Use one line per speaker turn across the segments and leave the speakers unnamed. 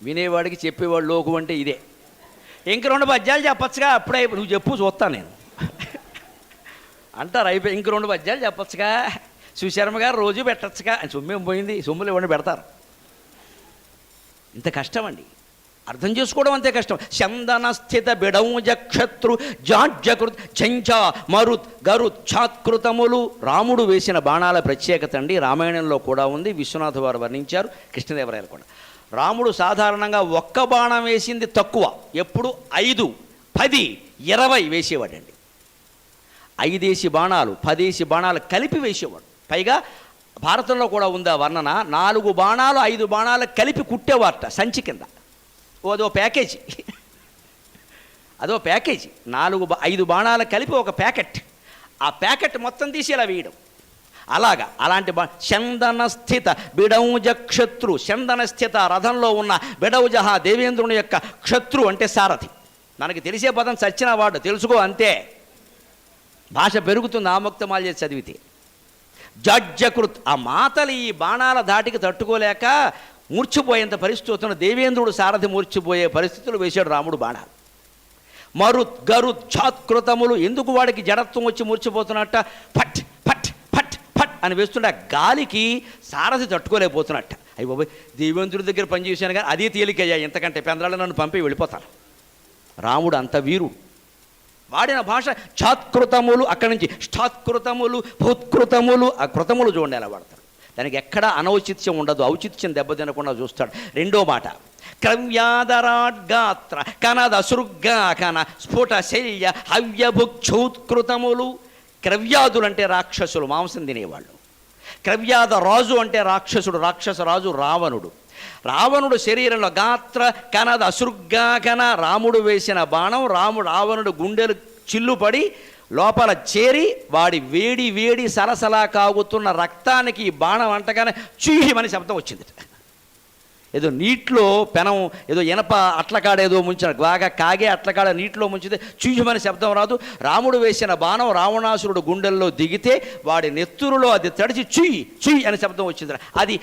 వినేవాడికి చెప్పేవాడు లోకు అంటే ఇదే. ఇంక 2 పద్యాలు చెప్పచ్చుగా, అప్పుడే నువ్వు చెప్పు చూస్తాను నేను అంటారు. అయిపోయి ఇంక 2 పద్యాలు చెప్పచ్చుగా, సుశర్మ గారు రోజు పెట్టచ్చుగా అని సొమ్మేం పోయింది, సొమ్ములు ఇవ్వండి పెడతారు. ఇంత కష్టం అండి, అర్థం చేసుకోవడం అంతే కష్టం. చందన స్థిత బిడౌజ క్షత్రు జాడ్జకృత్ ఝంఝా మరుత్ గరుత్ ఛాత్కృతములు రాముడు వేసిన బాణాల ప్రత్యేకత అండి. రామాయణంలో కూడా ఉంది, విశ్వనాథ వారు వర్ణించారు, కృష్ణదేవరాయలు కూడా. రాముడు సాధారణంగా ఒక్క బాణం వేసింది తక్కువ, ఎప్పుడు 5, 10, 20 వేసేవాడండి. 5 బాణాలు 10 బాణాలు కలిపి వేసేవాడు. పైగా భారతంలో కూడా ఉంది ఆ వర్ణన, 4 బాణాలు 5 బాణాలు కలిపి కుట్టేవారట సంచి కింద. అదో ప్యాకేజీ, అదో ప్యాకేజీ. 5 బాణాలు కలిపి ఒక ప్యాకెట్, ఆ ప్యాకెట్ మొత్తం తీసి ఇలా వేయడం. అలాంటి చందన స్థిత బిడౌజ క్షత్రు, చందన స్థిత రథంలో ఉన్న బిడౌజ దేవేంద్రుని యొక్క క్షత్రు అంటే సారథి. మనకి తెలిసే పదం చచ్చిన వాడు తెలుసుకో అంతే, భాష పెరుగుతుంది ఆముక్తమాల్య చదివితే. జడ్జకృత్, ఆ మాతలు ఈ బాణాల ధాటికి తట్టుకోలేక మూర్చిపోయేంత పరిస్థితి వస్తున్న దేవేంద్రుడు సారథి మూర్చిపోయే పరిస్థితులు వేశాడు రాముడు బాణాలు. మరుత్ గరుత్ ఛాత్కృతములు, ఎందుకు వాడికి జడత్వం వచ్చి మూర్చిపోతున్నట్ట, ఫట్ ఫట్ ఫట్ ఫట్ అని వేస్తుంటే గాలికి సారథి తట్టుకోలేకపోతున్నట్ట. అయ్యి బాబోయ్, దేవేంద్రుడి దగ్గర పనిచేశాను కానీ అదే తేలికయ్యా, ఎంతకంటే పెందరాళ్ళు నన్ను పంపి వెళ్ళిపోతాను. రాముడు అంత వీరుడు. వాడిన భాష ఛాత్కృతములు, అక్కడి నుంచి ష్టాత్కృతములు భూత్కృతములు. ఆ కృతములు చూడండి ఎలా వాడతారు, దానికి ఎక్కడా అనౌచిత్యం ఉండదు, ఔచిత్యం దెబ్బతినకుండా చూస్తాడు. రెండో మాట క్రవ్యాదరాడ్గాత్ర కనదసృగ్గా కన స్ఫుట శల్య హవ్యభుక్షౌత్కృతములు. క్రవ్యాదులంటే రాక్షసులు, మాంసం తినేవాళ్ళు. క్రవ్యాద రాజు అంటే రాక్షసుడు, రాక్షస రాజు రావణుడు. రావణుడు శరీరంలో గాత్ర కనద అసృగ్గా కన, రాముడు వేసిన బాణం రావణుడు గుండెలు చిల్లుపడి లోపల చేరి వాడి వేడి వేడి సలసలా కాగుతున్న రక్తానికి ఈ బాణం అంటగానే చూహిమని శబ్దం వచ్చింది. ఏదో నీటిలో పెనం, ఏదో ఇనప అట్లకాడ ఏదో ముంచిన, బాగా కాగే అట్లకాడ నీటిలో ముంచితే చూహిమని శబ్దం రాదు. రాముడు వేసిన బాణం రావణాసురుడు గుండెల్లో దిగితే వాడి నెత్తురులో అది తడిచి చుయ్ చుయ్ అని శబ్దం వచ్చింది. అది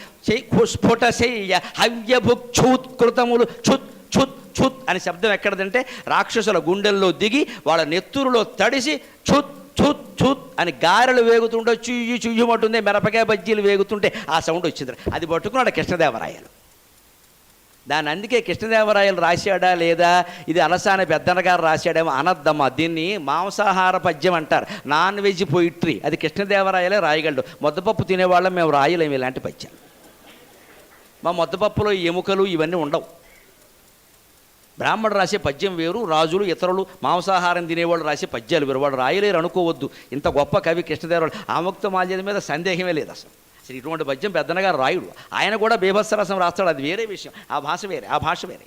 స్ఫుట శయ్య హవ్యభుక్షూత్కృతములు ఛుత్ ఛుత్ ఛుత్ అని శబ్దం ఎక్కడదంటే రాక్షసుల గుండెల్లో దిగి వాళ్ళ నెత్తురులో తడిసి ఛుత్ ఛుత్ ఛుత్ అని గారెలు వేగుతుంటే చుయ్యి చుయ్యమంటుంది, మిరపకాయ బజ్జీలు వేగుతుంటే ఆ సౌండ్ వచ్చింది. అది పట్టుకున్నాడు కృష్ణదేవరాయలు. దాన్ని అందుకే కృష్ణదేవరాయలు రాశాడా లేదా, ఇది అలసాని పెద్దన్న గారు రాశాడేమో అనద్దమ్మా. దీన్ని మాంసాహార పద్యం అంటారు, నాన్ వెజ్ పొయిట్రీ. అది కృష్ణదేవరాయలే రాయగలడు. ముద్దపప్పు తినేవాళ్ళం మేము రాయలేము ఇలాంటి పద్యం. మా ముద్దపప్పులో ఎముకలు ఇవన్నీ ఉండవు. బ్రాహ్మణుడు రాసే పద్యం వేరు, రాజులు ఇతరులు మాంసాహారం తినేవాళ్ళు రాసే పద్యాలు వేరు. వాళ్ళు రాయలేరు అనుకోవద్దు. ఇంత గొప్ప కవి కృష్ణదేవరాయలు, ఆముక్తమాల్యద మీద సందేహమే లేదు అసలు. అసలు ఇటువంటి పద్యం పెద్దనగా రాయుడు. ఆయన కూడా బీభత్సరసం రాస్తాడు, అది వేరే విషయం. ఆ భాష వేరే, ఆ భాష వేరే.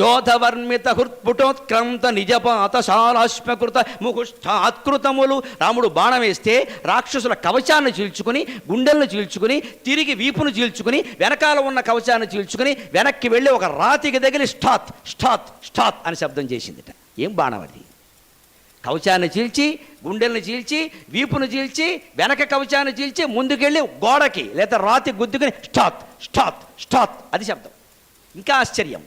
యోధవర్మిత హృత్పుటోత్క్రాంత నిజపాత శాలాశ్మకృత ముకుష్ఠాత్కృతములు. రాముడు బాణం వేస్తే రాక్షసుల కవచాన్ని చీల్చుకుని, గుండెలను చీల్చుకుని, తిరిగి వీపును చీల్చుకుని, వెనకాల ఉన్న కవచాన్ని చీల్చుకుని వెనక్కి వెళ్ళి ఒక రాతికి తగిలి స్టాత్ స్టాత్ స్టాత్ అని శబ్దం చేసిందిట. ఏం బాణం అది! కవచాన్ని చీల్చి, గుండెలను చీల్చి, వీపును చీల్చి, వెనక కవచాన్ని చీల్చి, ముందుకెళ్ళి గోడకి లేదా రాతి గుద్దుకుని స్టాత్ స్టాత్ స్టాత్ అది శబ్దం. ఇంకా ఆశ్చర్యం,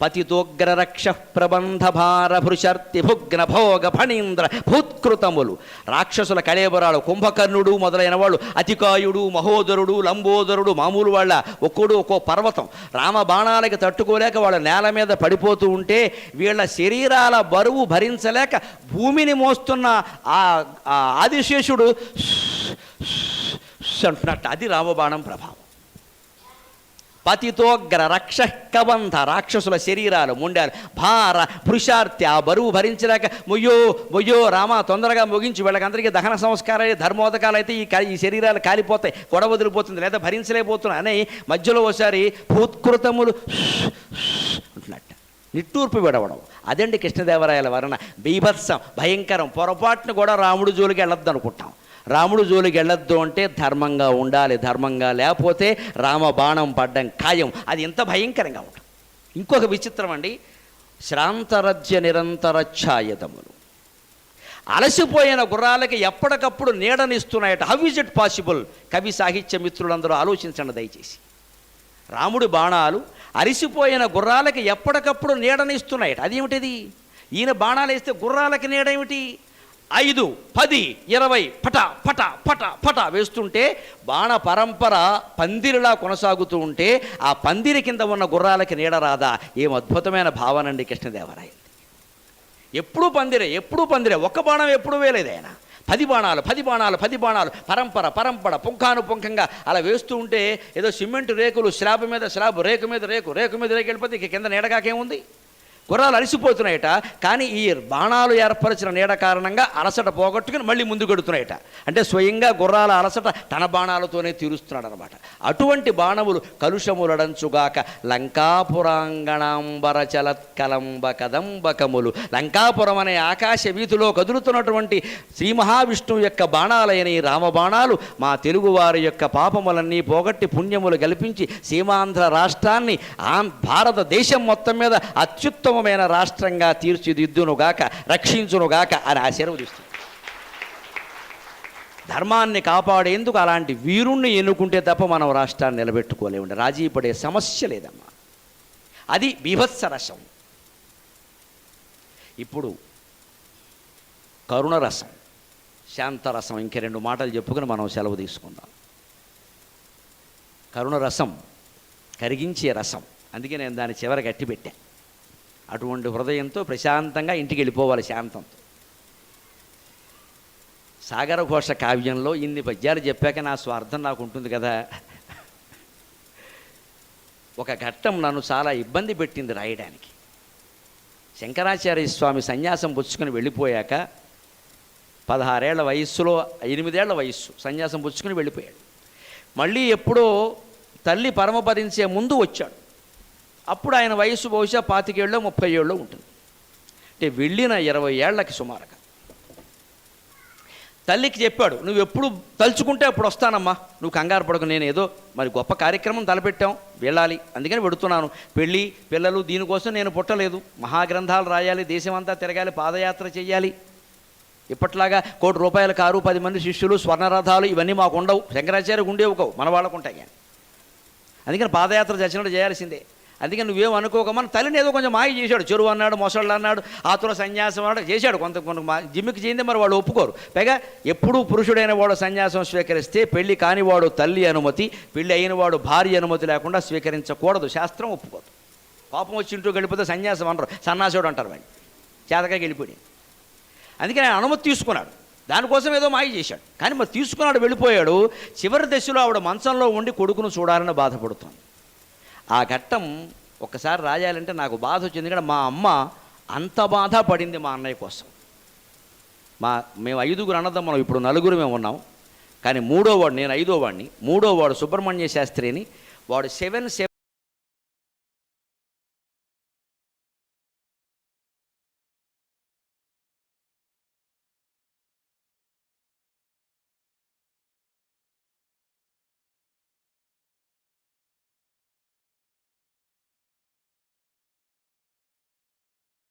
పతితోగ్రరక్ష ప్రబంధ భార భృశర్తి భుగ్న భోగ ఫణీంద్ర భూత్కృతములు. రాక్షసుల కళేబరాలు కుంభకర్ణుడు మొదలైన వాళ్ళు, అతికాయుడు, మహోదరుడు, లంబోదరుడు, మామూలు వాళ్ళ ఒక్కడు ఒక్కో పర్వతం. రామ బాణాలకి తట్టుకోలేక వాళ్ళ నేల మీద పడిపోతూ ఉంటే వీళ్ళ శరీరాల బరువు భరించలేక భూమిని మోస్తున్న ఆ ఆదిశేషుడు అంటున్నట్టు. అది రామబాణం ప్రభావం. పతితోగ్ర రక్ష కబంధ, రాక్షసుల శరీరాలు ముండారు. భార పురుషార్థి, ఆ బరువు భరించలేక మొయ్యో మొయ్యో రామ తొందరగా ముగించి వీళ్ళకందరికీ దహన సంస్కారాలు ధర్మోదకాలు అయితే ఈ శరీరాలు కాలిపోతాయి, గొడవ వదిలిపోతుంది, లేదా భరించలేకపోతున్నా అని మధ్యలో ఒకసారి భూత్కృతములు అంటున్నట్టు నిట్టూర్పు విడవడం. అదండి కృష్ణదేవరాయల వర్ణన. బీభత్సం, భయంకరం. పొరపాటును కూడా రాముడు జోలికి వెళ్ళొద్దు అనుకుంటాం. రాముడు జోలికి వెళ్ళొద్దు అంటే ధర్మంగా ఉండాలి, ధర్మంగా లేకపోతే రామ బాణం పడ్డం ఖాయం. అది ఎంత భయంకరంగా ఉంటుంది. ఇంకొక విచిత్రం అండి, శ్రాంతరజ్య నిరంతర ఛాయతములు. అలసిపోయిన గుర్రాలకి ఎప్పటికప్పుడు నీడనిస్తున్నాయట. How is it possible? కవి సాహిత్య మిత్రులందరూ ఆలోచించండి దయచేసి. రాముడి బాణాలు అరిసిపోయిన గుర్రాలకి ఎప్పటికప్పుడు నీడనిస్తున్నాయట. అదేమిటిది? ఈయన బాణాలు వేస్తే గుర్రాలకి నీడేమిటి? 5, 10, 20 పట పట పట పట వేస్తుంటే బాణ పరంపర పందిరిలా కొనసాగుతూ ఉంటే ఆ పందిరి కింద ఉన్న గుర్రాలకి నీడ రాదా? ఏం అద్భుతమైన భావన అండి కృష్ణదేవరాయ. ఎప్పుడూ పందిరే, ఒక్క బాణం ఎప్పుడూ వేయలేదు ఆయన. 10 బాణాలు 10 బాణాలు 10 బాణాలు పరంపర పుంఖానుపుంఖంగా అలా వేస్తూ ఉంటే ఏదో సిమెంట్ రేకులు స్లాబ్ మీద స్లాబ్, రేకు మీద రేకు వెళ్ళిపోతే ఇక కింద నీడగాకేముంది? గుర్రాలు అలసిపోతున్నాయట. కానీ ఈ బాణాలు ఏర్పరిచిన నీడ కారణంగా అలసట పోగొట్టుకుని మళ్ళీ ముందు గడుతున్నాయట. అంటే స్వయంగా గుర్రాల అలసట తన బాణాలతోనే తీరుస్తున్నాడు అనమాట. అటువంటి బాణములు కలుషములడంచుగాక లంకాపురాంగణాంబర చలత్కలంబ కదంబకములు. లంకాపురం అనే ఆకాశ వీధిలో కదులుతున్నటువంటి శ్రీ మహావిష్ణువు యొక్క బాణాలైన ఈ రామబాణాలు మా తెలుగువారి యొక్క పాపములన్నీ పోగొట్టి పుణ్యములు కల్పించి సీమాంధ్ర రాష్ట్రాన్ని భారతదేశం మొత్తం మీద అత్యుత్తమ రాష్ట్రంగా తీర్చిదిద్దునుగాక, రక్షించునుగాక అని ఆశీర్వదిస్తుంది. ధర్మాన్ని కాపాడేందుకు అలాంటి వీరుణ్ణి ఎన్నుకుంటే తప్ప మనం రాష్ట్రాన్ని నిలబెట్టుకోలేమండి. రాజీ పడే సమస్య లేదమ్మా. అది బీభత్సరసం. ఇప్పుడు కరుణరసం, శాంతరసం, ఇంక 2 మాటలు చెప్పుకుని మనం సెలవు తీసుకుందాం. కరుణరసం కరిగించే రసం, అందుకే నేను దాని చివర గట్టి పెట్టా. అటువంటి హృదయంతో ప్రశాంతంగా ఇంటికి వెళ్ళిపోవాలి శాంతంతో. సాగరఘోష కావ్యంలో ఇన్ని పద్యాలు చెప్పాక నా స్వార్థం నాకు ఉంటుంది కదా. ఒక ఘట్టం నన్ను చాలా ఇబ్బంది పెట్టింది రాయడానికి. శంకరాచార్య స్వామి సన్యాసం పుచ్చుకొని వెళ్ళిపోయాక 16 ఏళ్ల వయస్సులో 8 ఏళ్ల వయస్సు సన్యాసం పుచ్చుకొని వెళ్ళిపోయాడు. మళ్ళీ ఎప్పుడో తల్లి పరమపదించే ముందు వచ్చాడు. అప్పుడు ఆయన వయస్సు బహుశా 25 ఏళ్ళో 30 ఏళ్ళో ఉంటుంది. అంటే వెళ్ళిన 20 ఏళ్లకి సుమారుగా తల్లికి చెప్పాడు, నువ్వు ఎప్పుడు తలుచుకుంటే అప్పుడు వస్తానమ్మా, నువ్వు కంగారు పడకు, నేను ఏదో మరి గొప్ప కార్యక్రమం తలపెట్టాం, వెళ్ళాలి, అందుకని పెడుతున్నాను. పెళ్ళి పిల్లలు దీనికోసం నేను పుట్టలేదు. మహాగ్రంథాలు రాయాలి, దేశమంతా తిరగాలి, పాదయాత్ర చేయాలి. ఇప్పట్లాగా 1 కోటి రూపాయల కారు, 10 మంది శిష్యులు, స్వర్ణరథాలు ఇవన్నీ మాకు ఉండవు. శంకరాచార్యకు ఉండేవి కావు, మన వాళ్ళకు ఉంటాయి. కానీ అందుకని పాదయాత్ర చచ్చినట్టు చేయాల్సిందే. అందుకని నువ్వేం అనుకోకమని తల్లిని ఏదో కొంచెం మాయ చేశాడు. చెరువు అన్నాడు, మొసళ్ళు అన్నాడు, ఆతుర సన్యాసం అన్నాడు, చేశాడు. కొంత జిమ్మికి చేయింది, మరి వాళ్ళు ఒప్పుకోరు. పైగా ఎప్పుడూ పురుషుడైన వాడు సన్యాసం స్వీకరిస్తే పెళ్లి కానివాడు తల్లి అనుమతి, పెళ్లి అయిన వాడు భార్య అనుమతి లేకుండా స్వీకరించకూడదు. శాస్త్రం ఒప్పుకోదు. పాపం వచ్చి ఇంటూ గడిపోతే సన్యాసం అనరు, సన్నాసుడు అంటారు. వాడిని చేతగా గెలిపోయి. అందుకని ఆయన అనుమతి తీసుకున్నాడు. దానికోసం ఏదో మాయ చేశాడు. కానీ మరి తీసుకున్నాడు, వెళ్ళిపోయాడు. చివరి దశలో ఆవిడ మంచంలో ఉండి కొడుకును చూడాలని బాధపడుతుంది. ఆ ఘట్టం ఒక్కసారి రాయాలంటే నాకు బాధ వచ్చింది. ఎందుకంటే మా అమ్మ అంత బాధ పడింది మా అన్నయ్య కోసం. మేము 5గురు అన్నదమ్ములం, ఇప్పుడు 4గురు మేము ఉన్నాం. కానీ 3వ వాడు, నేను 5వ వాడిని, 3వ వాడు సుబ్రహ్మణ్య శాస్త్రిని, వాడు 7